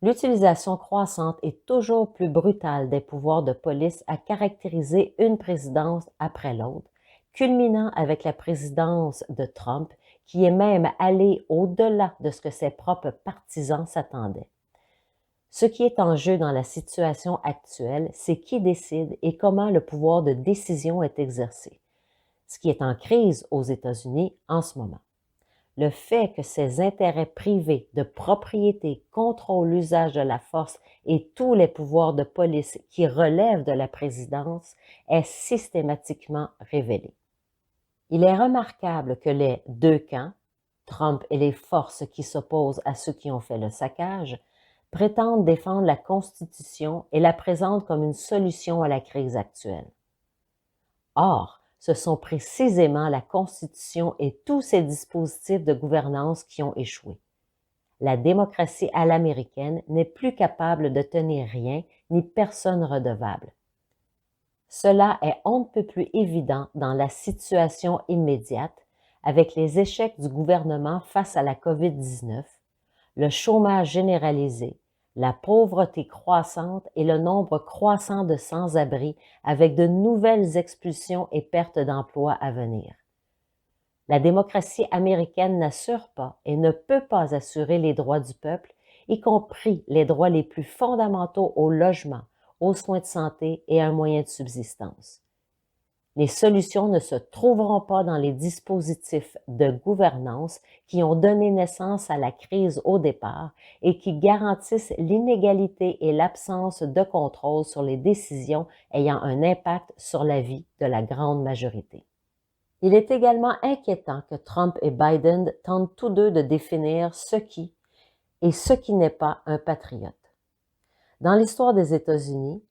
L'utilisation croissante et toujours plus brutale des pouvoirs de police a caractérisé une présidence après l'autre, culminant avec la présidence de Trump, qui est même allée au-delà de ce que ses propres partisans s'attendaient. Ce qui est en jeu dans la situation actuelle, c'est qui décide et comment le pouvoir de décision est exercé, ce qui est en crise aux États-Unis en ce moment. Le fait que ces intérêts privés de propriété contrôlent l'usage de la force et tous les pouvoirs de police qui relèvent de la présidence est systématiquement révélé. Il est remarquable que les deux camps, Trump et les forces qui s'opposent à ceux qui ont fait le saccage, prétendent défendre la Constitution et la présentent comme une solution à la crise actuelle. Or, ce sont précisément la Constitution et tous ses dispositifs de gouvernance qui ont échoué. La démocratie à l'américaine n'est plus capable de tenir rien ni personne redevable. Cela est on ne peut plus évident dans la situation immédiate avec les échecs du gouvernement face à la COVID-19, le chômage généralisé, la pauvreté croissante et le nombre croissant de sans-abri avec de nouvelles expulsions et pertes d'emplois à venir. La démocratie américaine n'assure pas et ne peut pas assurer les droits du peuple, y compris les droits les plus fondamentaux au logement, aux soins de santé et à un moyen de subsistance. Les solutions ne se trouveront pas dans les dispositifs de gouvernance qui ont donné naissance à la crise au départ et qui garantissent l'inégalité et l'absence de contrôle sur les décisions ayant un impact sur la vie de la grande majorité. Il est également inquiétant que Trump et Biden tentent tous deux de définir ce qui et ce qui n'est pas un patriote. Dans l'histoire des États-Unis,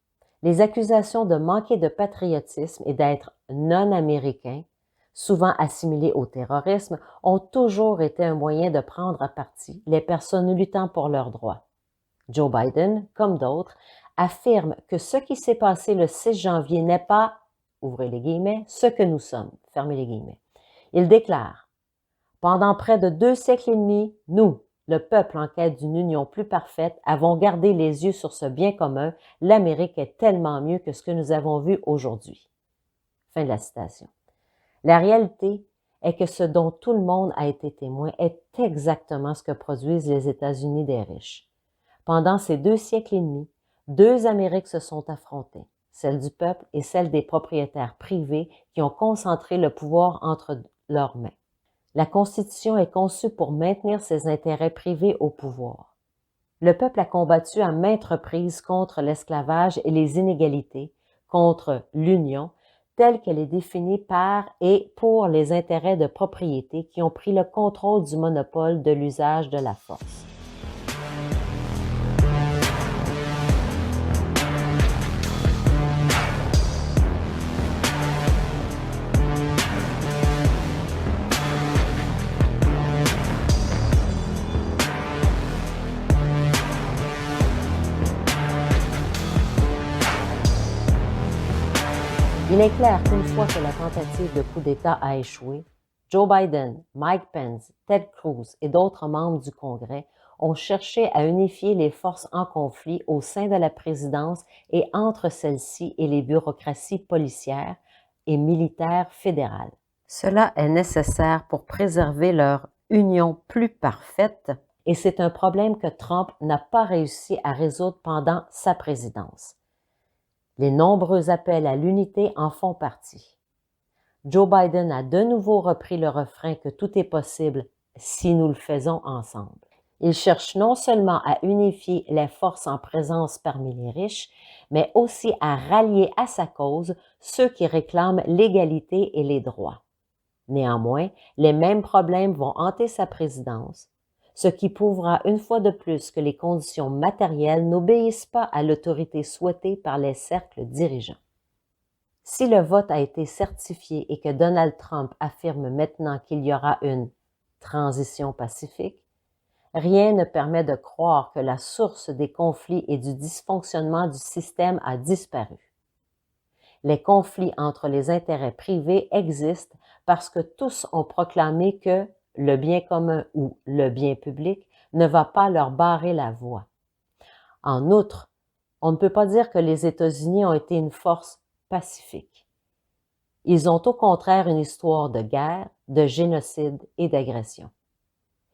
les accusations de manquer de patriotisme et d'être non-américains, souvent assimilés au terrorisme, ont toujours été un moyen de prendre à partie les personnes luttant pour leurs droits. Joe Biden, comme d'autres, affirme que ce qui s'est passé le 6 janvier n'est pas, ouvrez les guillemets, ce que nous sommes, fermez les guillemets. Il déclare « Pendant près de 2 siècles et demi, nous, le peuple en quête d'une union plus parfaite, avons gardé les yeux sur ce bien commun, l'Amérique est tellement mieux que ce que nous avons vu aujourd'hui. » Fin de la citation. La réalité est que ce dont tout le monde a été témoin est exactement ce que produisent les États-Unis des riches. Pendant ces 2 siècles et demi, 2 Amériques se sont affrontées, celle du peuple et celle des propriétaires privés qui ont concentré le pouvoir entre leurs mains. La Constitution est conçue pour maintenir ses intérêts privés au pouvoir. Le peuple a combattu à maintes reprises contre l'esclavage et les inégalités, contre l'Union, telle qu'elle est définie par et pour les intérêts de propriété qui ont pris le contrôle du monopole de l'usage de la force. Il est clair qu'une fois que la tentative de coup d'État a échoué, Joe Biden, Mike Pence, Ted Cruz et d'autres membres du Congrès ont cherché à unifier les forces en conflit au sein de la présidence et entre celle-ci et les bureaucraties policières et militaires fédérales. Cela est nécessaire pour préserver leur union plus parfaite et c'est un problème que Trump n'a pas réussi à résoudre pendant sa présidence. Les nombreux appels à l'unité en font partie. Joe Biden a de nouveau repris le refrain que tout est possible si nous le faisons ensemble. Il cherche non seulement à unifier les forces en présence parmi les riches, mais aussi à rallier à sa cause ceux qui réclament l'égalité et les droits. Néanmoins, les mêmes problèmes vont hanter sa présidence, ce qui prouvera une fois de plus que les conditions matérielles n'obéissent pas à l'autorité souhaitée par les cercles dirigeants. Si le vote a été certifié et que Donald Trump affirme maintenant qu'il y aura une transition pacifique, rien ne permet de croire que la source des conflits et du dysfonctionnement du système a disparu. Les conflits entre les intérêts privés existent parce que tous ont proclamé que le bien commun ou le bien public ne va pas leur barrer la voie. En outre, on ne peut pas dire que les États-Unis ont été une force pacifique. Ils ont au contraire une histoire de guerre, de génocide et d'agression.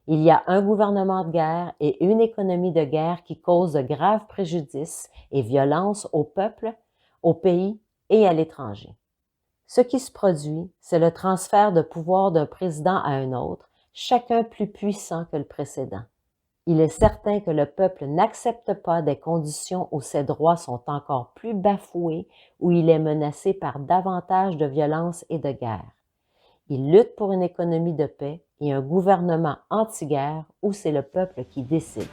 Il y a un gouvernement de guerre et une économie de guerre qui causent de graves préjudices et violences au peuple, au pays et à l'étranger. Ce qui se produit, c'est le transfert de pouvoir d'un président à un autre, chacun plus puissant que le précédent. Il est certain que le peuple n'accepte pas des conditions où ses droits sont encore plus bafoués, où il est menacé par davantage de violence et de guerre. Il lutte pour une économie de paix et un gouvernement anti-guerre où c'est le peuple qui décide.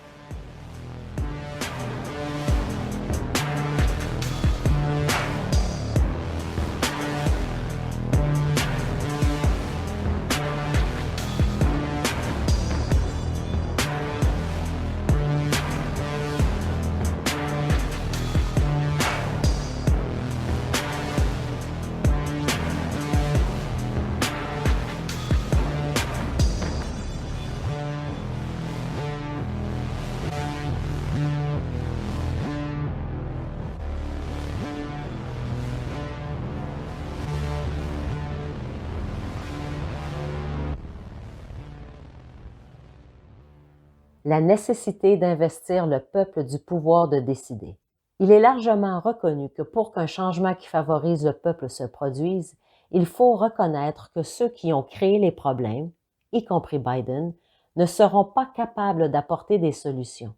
La nécessité d'investir le peuple du pouvoir de décider. Il est largement reconnu que pour qu'un changement qui favorise le peuple se produise, il faut reconnaître que ceux qui ont créé les problèmes, y compris Biden, ne seront pas capables d'apporter des solutions.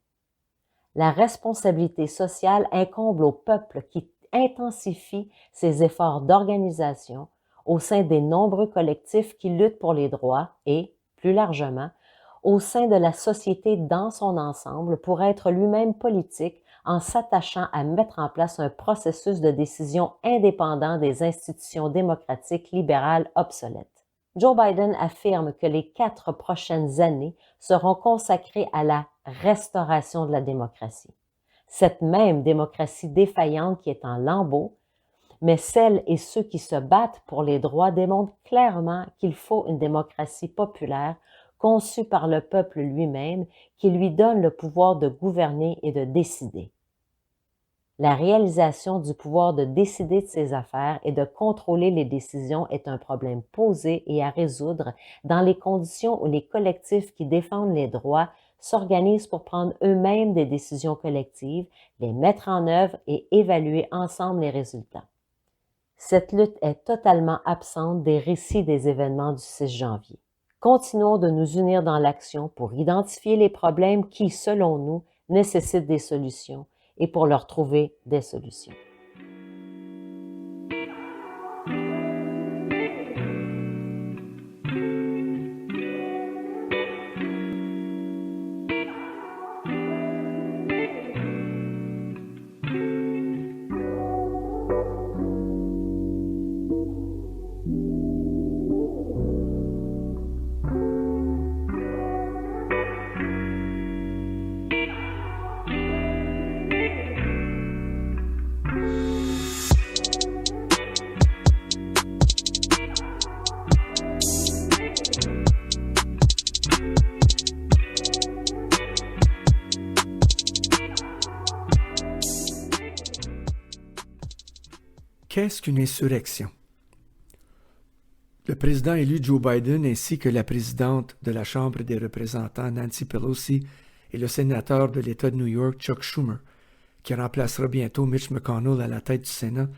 La responsabilité sociale incombe au peuple qui intensifie ses efforts d'organisation au sein des nombreux collectifs qui luttent pour les droits et, plus largement, au sein de la société dans son ensemble pour être lui-même politique en s'attachant à mettre en place un processus de décision indépendant des institutions démocratiques libérales obsolètes. Joe Biden affirme que les 4 prochaines années seront consacrées à la restauration de la démocratie. Cette même démocratie défaillante qui est en lambeaux, mais celles et ceux qui se battent pour les droits démontrent clairement qu'il faut une démocratie populaire conçu par le peuple lui-même, qui lui donne le pouvoir de gouverner et de décider. La réalisation du pouvoir de décider de ses affaires et de contrôler les décisions est un problème posé et à résoudre dans les conditions où les collectifs qui défendent les droits s'organisent pour prendre eux-mêmes des décisions collectives, les mettre en œuvre et évaluer ensemble les résultats. Cette lutte est totalement absente des récits des événements du 6 janvier. Continuons de nous unir dans l'action pour identifier les problèmes qui, selon nous, nécessitent des solutions et pour leur trouver des solutions. Qu'est-ce qu'une insurrection? Le président élu Joe Biden ainsi que la présidente de la Chambre des représentants Nancy Pelosi et le sénateur de l'État de New York Chuck Schumer, qui remplacera bientôt Mitch McConnell à la tête du Sénat,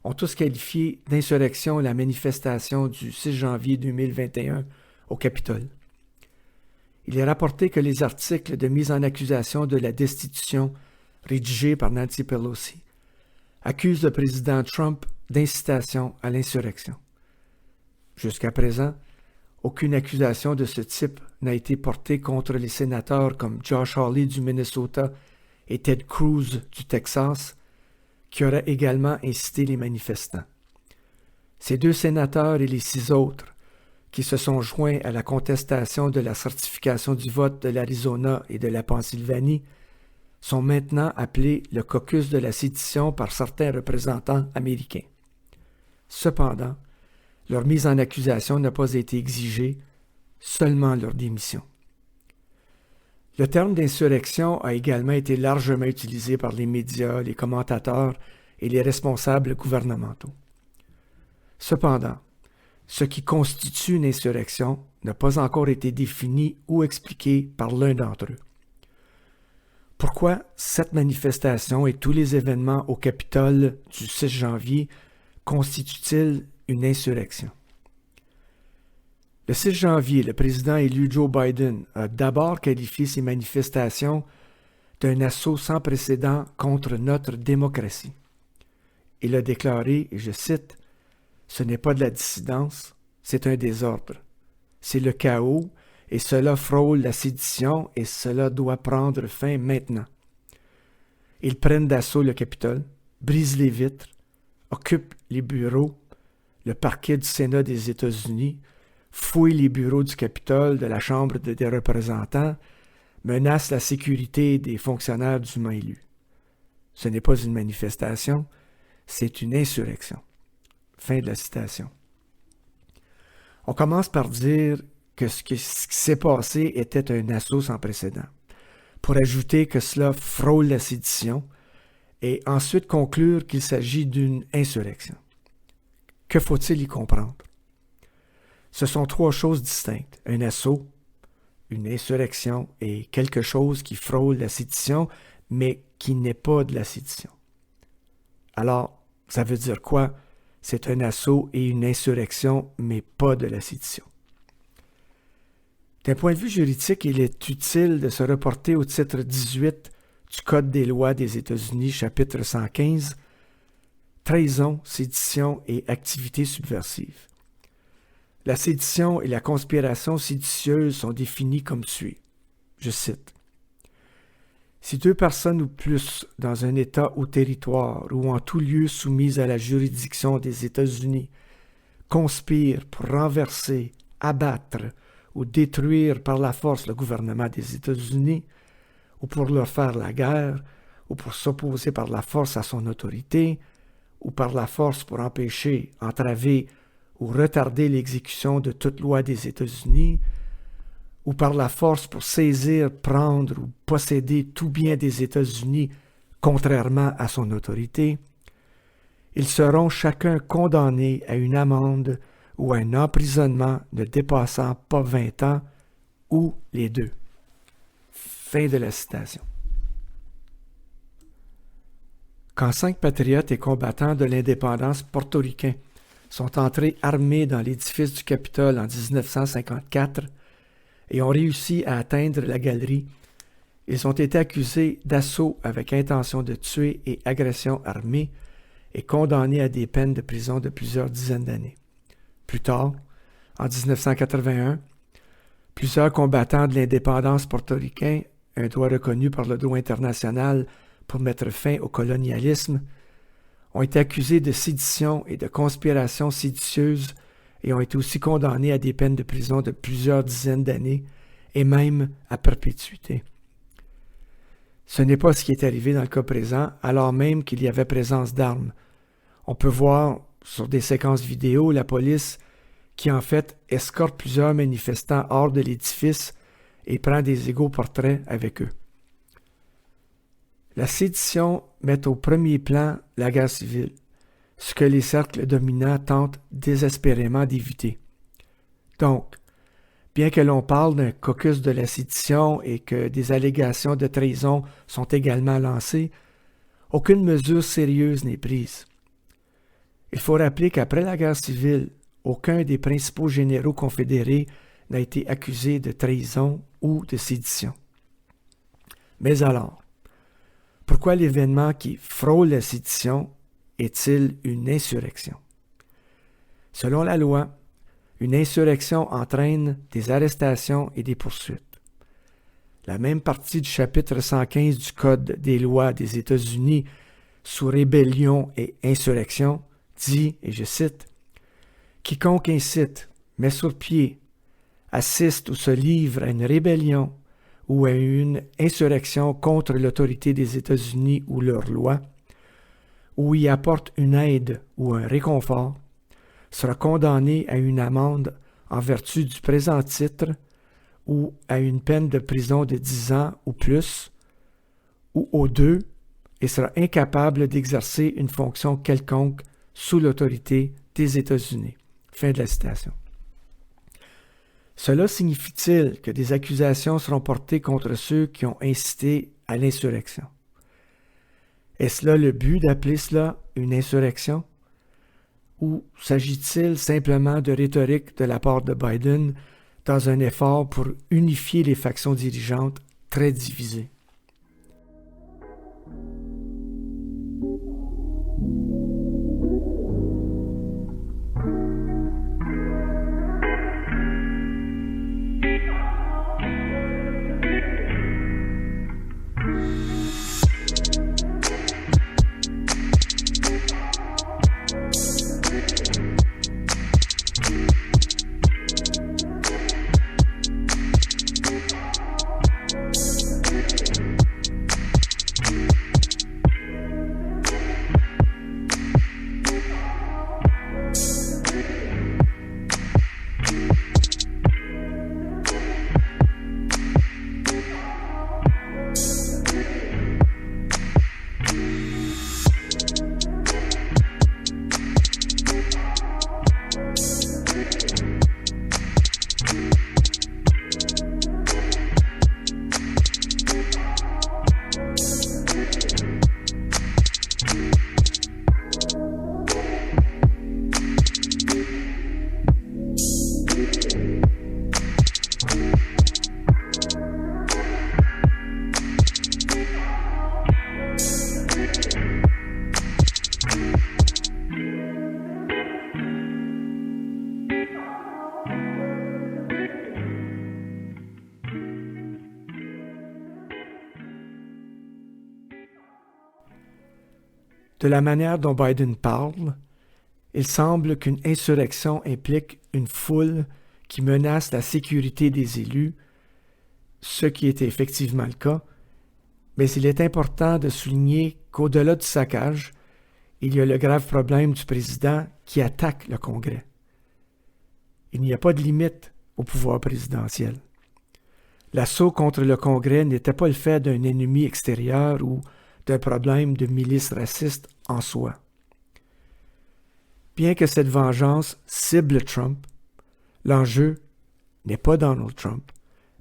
ont tous qualifié d'insurrection la manifestation du 6 janvier 2021 au Capitole. Il est rapporté que les articles de mise en accusation de la destitution rédigés par Nancy Pelosi accusent le président Trump d'incitation à l'insurrection. Jusqu'à présent, aucune accusation de ce type n'a été portée contre les sénateurs comme Josh Hawley du Minnesota et Ted Cruz du Texas, qui auraient également incité les manifestants. Ces deux sénateurs et les 6 autres, qui se sont joints à la contestation de la certification du vote de l'Arizona et de la Pennsylvanie, sont maintenant appelés le caucus de la sédition par certains représentants américains. Cependant, leur mise en accusation n'a pas été exigée, seulement leur démission. Le terme d'insurrection a également été largement utilisé par les médias, les commentateurs et les responsables gouvernementaux. Cependant, ce qui constitue une insurrection n'a pas encore été défini ou expliqué par l'un d'entre eux. Pourquoi cette manifestation et tous les événements au Capitole du 6 janvier constituent-ils une insurrection? Le 6 janvier, le président élu Joe Biden a d'abord qualifié ces manifestations d'un assaut sans précédent contre notre démocratie. Il a déclaré, et je cite, « Ce n'est pas de la dissidence, c'est un désordre. C'est le chaos, et cela frôle la sédition, et cela doit prendre fin maintenant. » Ils prennent d'assaut le Capitole, brisent les vitres, occupent les bureaux, le parquet du Sénat des États-Unis, fouillent les bureaux du Capitole de la Chambre des représentants, menacent la sécurité des fonctionnaires dûment élus. Ce n'est pas une manifestation, c'est une insurrection. Fin de la citation. On commence par dire que ce qui s'est passé était un assaut sans précédent, pour ajouter que cela frôle la sédition, et ensuite conclure qu'il s'agit d'une insurrection. Que faut-il y comprendre? Ce sont 3 choses distinctes, un assaut, une insurrection et quelque chose qui frôle la sédition, mais qui n'est pas de la sédition. Alors, ça veut dire quoi? C'est un assaut et une insurrection, mais pas de la sédition. D'un point de vue juridique, il est utile de se reporter au titre 18 du Code des lois des États-Unis, chapitre 115, Trahison, sédition et activités subversives. La sédition et la conspiration séditieuse sont définies comme suit. Je cite. « Si 2 personnes ou plus dans un État ou territoire ou en tout lieu soumis à la juridiction des États-Unis conspirent pour renverser, abattre ou détruire par la force le gouvernement des États-Unis, ou pour leur faire la guerre, ou pour s'opposer par la force à son autorité, ou par la force pour empêcher, entraver ou retarder l'exécution de toute loi des États-Unis, ou par la force pour saisir, prendre ou posséder tout bien des États-Unis contrairement à son autorité, ils seront chacun condamnés à une amende ou à un emprisonnement ne dépassant pas 20 ans ou les deux. Fin de la citation. Quand 5 patriotes et combattants de l'indépendance portoricains sont entrés armés dans l'édifice du Capitole en 1954 et ont réussi à atteindre la galerie, ils ont été accusés d'assaut avec intention de tuer et agression armée et condamnés à des peines de prison de plusieurs dizaines d'années. Plus tard, en 1981, plusieurs combattants de l'indépendance portoricain, un droit reconnu par le droit international pour mettre fin au colonialisme, ont été accusés de sédition et de conspiration séditieuse et ont été aussi condamnés à des peines de prison de plusieurs dizaines d'années et même à perpétuité. Ce n'est pas ce qui est arrivé dans le cas présent, alors même qu'il y avait présence d'armes. On peut voir sur des séquences vidéo la police qui en fait escorte plusieurs manifestants hors de l'édifice et prend des égaux portraits avec eux. La sédition met au premier plan la guerre civile, ce que les cercles dominants tentent désespérément d'éviter. Donc, bien que l'on parle d'un caucus de la sédition et que des allégations de trahison sont également lancées, aucune mesure sérieuse n'est prise. Il faut rappeler qu'après la guerre civile, aucun des principaux généraux confédérés n'a été accusé de trahison ou de sédition. Mais alors, pourquoi l'événement qui frôle la sédition est-il une insurrection? Selon la loi, une insurrection entraîne des arrestations et des poursuites. La même partie du chapitre 115 du Code des lois des États-Unis sous rébellion et insurrection dit, et je cite, « Quiconque incite, met sur pied, assiste ou se livre à une rébellion ou à une insurrection contre l'autorité des États-Unis ou leurs lois, ou y apporte une aide ou un réconfort, sera condamné à une amende en vertu du présent titre ou à une peine de prison de 10 ans ou plus, ou aux deux, et sera incapable d'exercer une fonction quelconque sous l'autorité des États-Unis. » Fin de la citation. Cela signifie-t-il que des accusations seront portées contre ceux qui ont incité à l'insurrection? Est-ce là le but d'appeler cela une insurrection? Ou s'agit-il simplement de rhétorique de la part de Biden dans un effort pour unifier les factions dirigeantes très divisées? De la manière dont Biden parle, il semble qu'une insurrection implique une foule qui menace la sécurité des élus, ce qui est effectivement le cas, mais il est important de souligner qu'au-delà du saccage, il y a le grave problème du président qui attaque le Congrès. Il n'y a pas de limite au pouvoir présidentiel. L'assaut contre le Congrès n'était pas le fait d'un ennemi extérieur ou d'un problème de milices racistes en soi. Bien que cette vengeance cible Trump, l'enjeu n'est pas Donald Trump,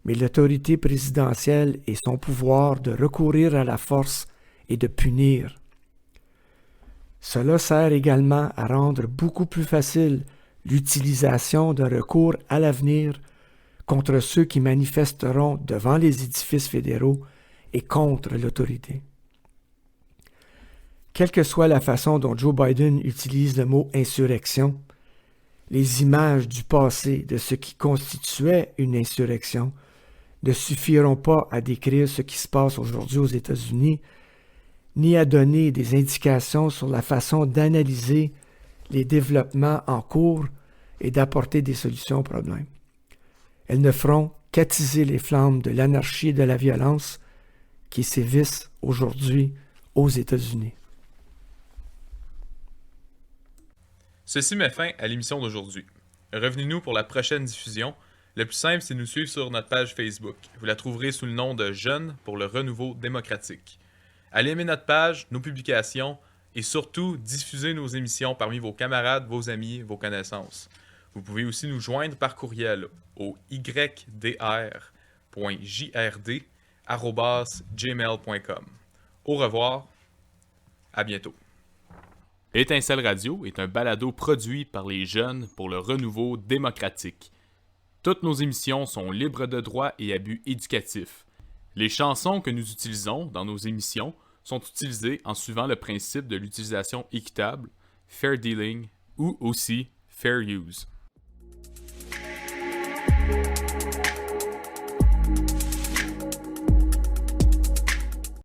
mais l'autorité présidentielle et son pouvoir de recourir à la force et de punir. Cela sert également à rendre beaucoup plus facile l'utilisation d'un recours à l'avenir contre ceux qui manifesteront devant les édifices fédéraux et contre l'autorité. Quelle que soit la façon dont Joe Biden utilise le mot insurrection, les images du passé de ce qui constituait une insurrection ne suffiront pas à décrire ce qui se passe aujourd'hui aux États-Unis, ni à donner des indications sur la façon d'analyser les développements en cours et d'apporter des solutions aux problèmes. Elles ne feront qu'attiser les flammes de l'anarchie et de la violence qui sévissent aujourd'hui aux États-Unis. Ceci met fin à l'émission d'aujourd'hui. Revenez-nous pour la prochaine diffusion. Le plus simple, c'est de nous suivre sur notre page Facebook. Vous la trouverez sous le nom de Jeunes pour le renouveau démocratique. Allez aimer notre page, nos publications et surtout diffusez nos émissions parmi vos camarades, vos amis, vos connaissances. Vous pouvez aussi nous joindre par courriel au ydr.jrd@gmail.com. Au revoir, à bientôt. Étincelle Radio est un balado produit par les jeunes pour le renouveau démocratique. Toutes nos émissions sont libres de droit et abus éducatifs. Les chansons que nous utilisons dans nos émissions sont utilisées en suivant le principe de l'utilisation équitable, fair dealing ou aussi fair use.